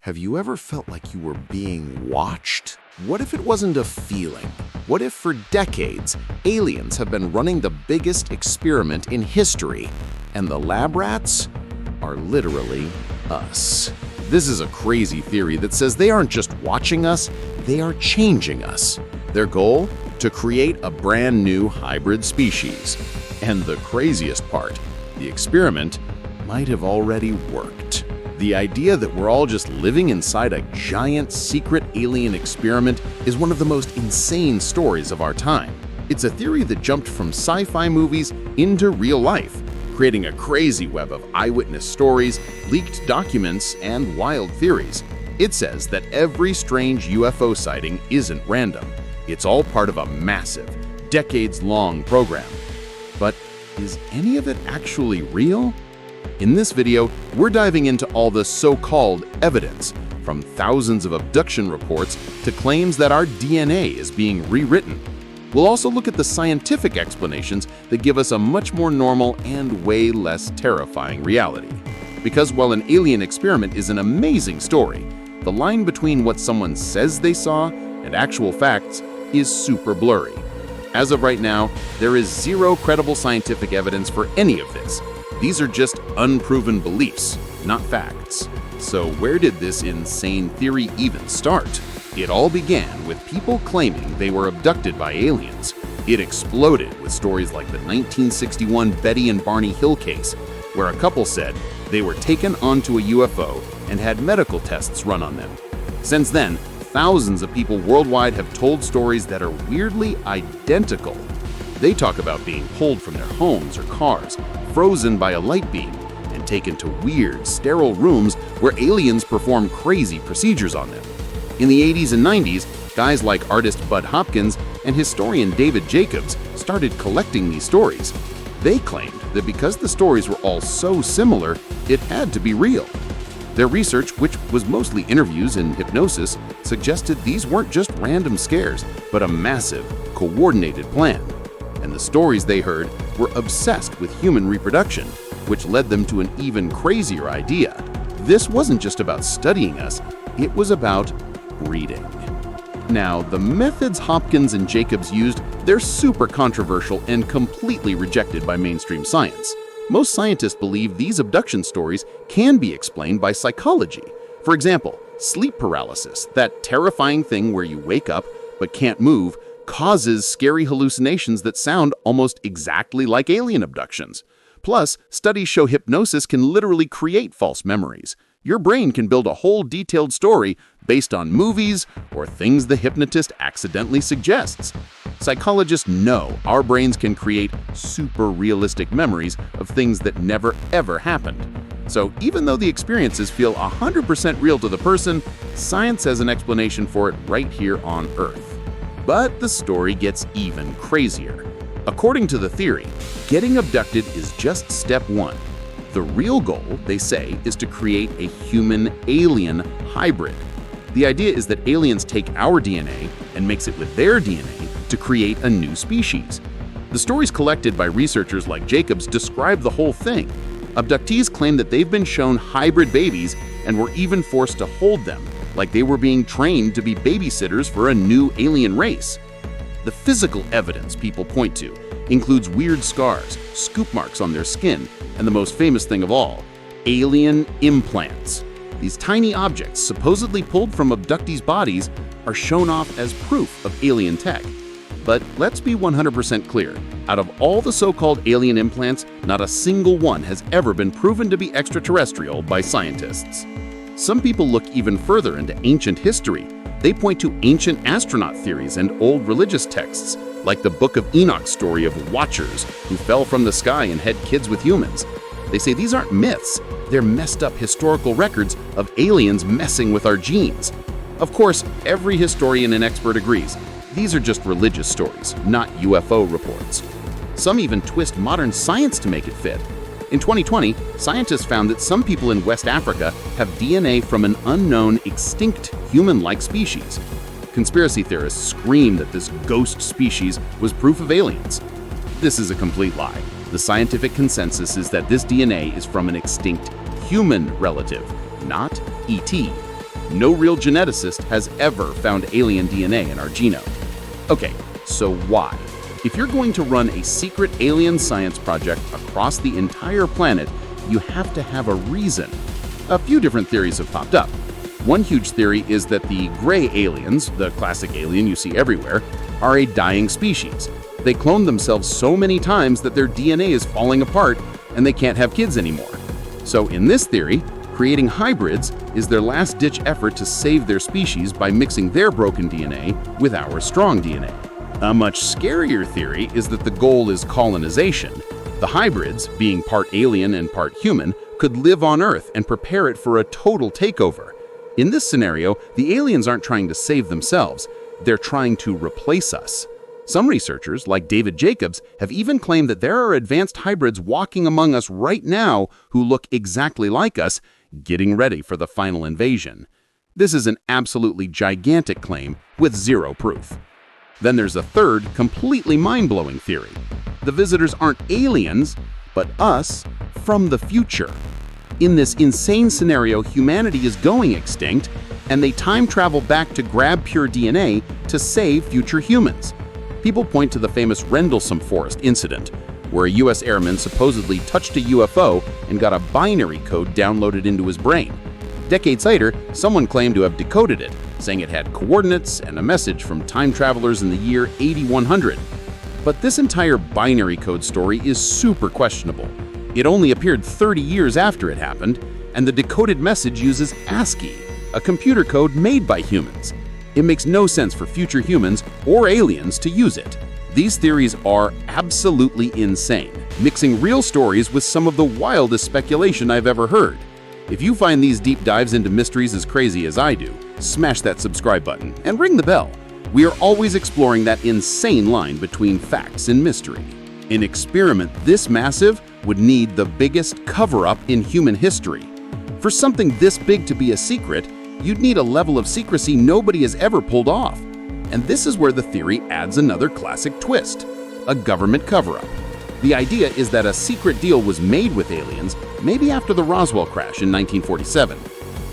Have you ever felt like you were being watched? What if it wasn't a feeling? What if for decades, aliens have been running the biggest experiment in history, and the lab rats are literally us? This is a crazy theory that says they aren't just watching us, they are changing us. Their goal? To create a brand new hybrid species. And the craziest part, the experiment might have already worked. The idea that we're all just living inside a giant secret alien experiment is one of the most insane stories of our time. It's a theory that jumped from sci-fi movies into real life, creating a crazy web of eyewitness stories, leaked documents, and wild theories. It says that every strange UFO sighting isn't random. It's all part of a massive, decades-long program. But is any of it actually real? In this video, we're diving into all the so-called evidence, from thousands of abduction reports to claims that our DNA is being rewritten. We'll also look at the scientific explanations that give us a much more normal and way less terrifying reality. Because while an alien experiment is an amazing story, the line between what someone says they saw and actual facts is super blurry. As of right now, there is zero credible scientific evidence for any of this. These are just unproven beliefs, not facts. So where did this insane theory even start? It all began with people claiming they were abducted by aliens. It exploded with stories like the 1961 Betty and Barney Hill case, where a couple said they were taken onto a UFO and had medical tests run on them. Since then, thousands of people worldwide have told stories that are weirdly identical. They talk about being pulled from their homes or cars, frozen by a light beam, and taken to weird, sterile rooms where aliens perform crazy procedures on them. In the 80s and 90s, guys like artist Bud Hopkins and historian David Jacobs started collecting these stories. They claimed that because the stories were all so similar, it had to be real. Their research, which was mostly interviews and hypnosis, suggested these weren't just random scares, but a massive, coordinated plan. And the stories they heard were obsessed with human reproduction, which led them to an even crazier idea. This wasn't just about studying us, it was about breeding. Now, the methods Hopkins and Jacobs used, they're super controversial and completely rejected by mainstream science. Most scientists believe these abduction stories can be explained by psychology. For example, sleep paralysis, that terrifying thing where you wake up but can't move, causes scary hallucinations that sound almost exactly like alien abductions. Plus, studies show hypnosis can literally create false memories. Your brain can build a whole detailed story based on movies or things the hypnotist accidentally suggests. Psychologists know our brains can create super realistic memories of things that never ever happened. So even though the experiences feel 100% real to the person, science has an explanation for it right here on Earth. But the story gets even crazier. According to the theory, getting abducted is just step one. The real goal, they say, is to create a human-alien hybrid. The idea is that aliens take our DNA and mix it with their DNA to create a new species. The stories collected by researchers like Jacobs describe the whole thing. Abductees claim that they've been shown hybrid babies and were even forced to hold them, like they were being trained to be babysitters for a new alien race. The physical evidence people point to includes weird scars, scoop marks on their skin, and the most famous thing of all, alien implants. These tiny objects, supposedly pulled from abductees' bodies, are shown off as proof of alien tech. But let's be 100% clear, out of all the so-called alien implants, not a single one has ever been proven to be extraterrestrial by scientists. Some people look even further into ancient history. They point to ancient astronaut theories and old religious texts, like the Book of Enoch story of watchers who fell from the sky and had kids with humans. They say these aren't myths, they're messed up historical records of aliens messing with our genes. Of course, every historian and expert agrees, these are just religious stories, not UFO reports. Some even twist modern science to make it fit. In 2020, scientists found that some people in West Africa have DNA from an unknown, extinct human-like species. Conspiracy theorists scream that this ghost species was proof of aliens. This is a complete lie. The scientific consensus is that this DNA is from an extinct human relative, not ET. no real geneticist has ever found alien DNA in our genome. Okay, so why? If you're going to run a secret alien science project across the entire planet, you have to have a reason. A few different theories have popped up. One huge theory is that the gray aliens, the classic alien you see everywhere, are a dying species. They cloned themselves so many times that their DNA is falling apart and they can't have kids anymore. So in this theory, creating hybrids is their last-ditch effort to save their species by mixing their broken DNA with our strong DNA. A much scarier theory is that the goal is colonization. The hybrids, being part alien and part human, could live on Earth and prepare it for a total takeover. In this scenario, the aliens aren't trying to save themselves, they're trying to replace us. Some researchers, like David Jacobs, have even claimed that there are advanced hybrids walking among us right now who look exactly like us, getting ready for the final invasion. This is an absolutely gigantic claim with zero proof. Then there's a third, completely mind-blowing theory. The visitors aren't aliens, but us from the future. In this insane scenario, humanity is going extinct, and they time travel back to grab pure DNA to save future humans. People point to the famous Rendlesham Forest incident, where a US airman supposedly touched a UFO and got a binary code downloaded into his brain. Decades later, someone claimed to have decoded it, saying it had coordinates and a message from time travelers in the year 8100. But this entire binary code story is super questionable. It only appeared 30 years after it happened, and the decoded message uses ASCII, a computer code made by humans. It makes no sense for future humans or aliens to use it. These theories are absolutely insane, mixing real stories with some of the wildest speculation I've ever heard. If you find these deep dives into mysteries as crazy as I do, smash that subscribe button and ring the bell. We are always exploring that insane line between facts and mystery. An experiment this massive would need the biggest cover-up in human history. For something this big to be a secret, you'd need a level of secrecy nobody has ever pulled off. And this is where the theory adds another classic twist: a government cover-up. The idea is that a secret deal was made with aliens, maybe after the Roswell crash in 1947.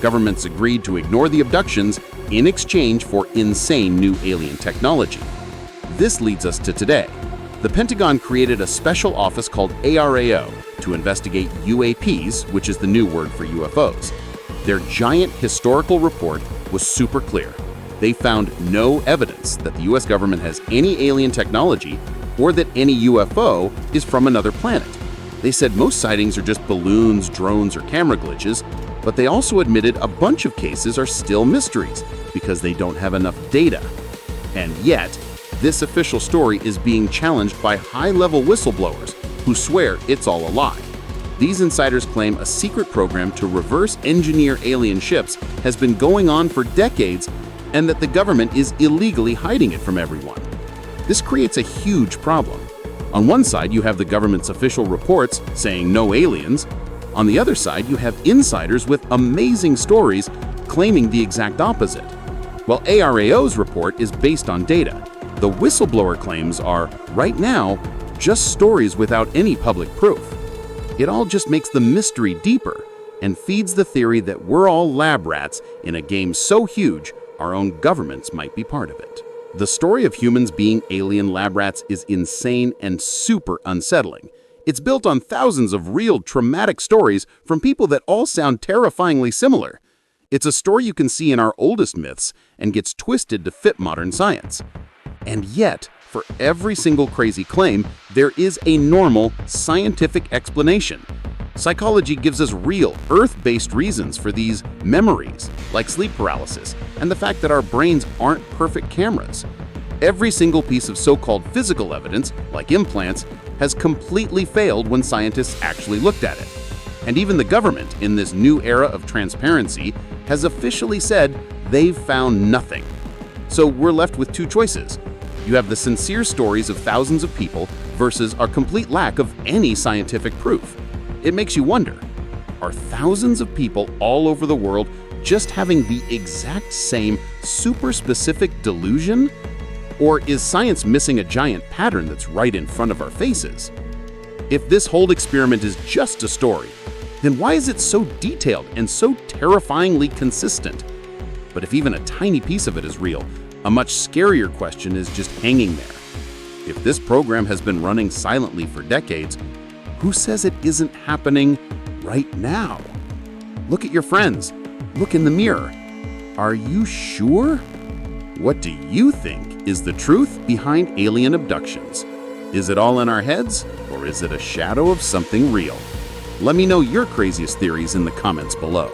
Governments agreed to ignore the abductions in exchange for insane new alien technology. This leads us to today. The Pentagon created a special office called ARAO to investigate UAPs, which is the new word for UFOs. Their giant historical report was super clear. They found no evidence that the US government has any alien technology or that any UFO is from another planet. They said most sightings are just balloons, drones, or camera glitches, but they also admitted a bunch of cases are still mysteries because they don't have enough data. And yet, this official story is being challenged by high-level whistleblowers who swear it's all a lie. These insiders claim a secret program to reverse engineer alien ships has been going on for decades and that the government is illegally hiding it from everyone. This creates a huge problem. On one side, you have the government's official reports saying no aliens. On the other side, you have insiders with amazing stories claiming the exact opposite. While ARAO's report is based on data, the whistleblower claims are, right now, just stories without any public proof. It all just makes the mystery deeper and feeds the theory that we're all lab rats in a game so huge our own governments might be part of it. The story of humans being alien lab rats is insane and super unsettling. It's built on thousands of real traumatic stories from people that all sound terrifyingly similar. It's a story you can see in our oldest myths and gets twisted to fit modern science. And yet, for every single crazy claim, there is a normal, scientific explanation. Psychology gives us real, Earth-based reasons for these memories, like sleep paralysis, and the fact that our brains aren't perfect cameras. Every single piece of so-called physical evidence, like implants, has completely failed when scientists actually looked at it. And even the government, in this new era of transparency, has officially said they've found nothing. So we're left with two choices. You have the sincere stories of thousands of people versus our complete lack of any scientific proof. It makes you wonder, are thousands of people all over the world just having the exact same super specific delusion? Or is science missing a giant pattern that's right in front of our faces? If this whole experiment is just a story, then why is it so detailed and so terrifyingly consistent? But if even a tiny piece of it is real, a much scarier question is just hanging there. If this program has been running silently for decades, who says it isn't happening right now? Look at your friends. Look in the mirror. Are you sure? What do you think is the truth behind alien abductions? Is it all in our heads, or is it a shadow of something real? Let me know your craziest theories in the comments below.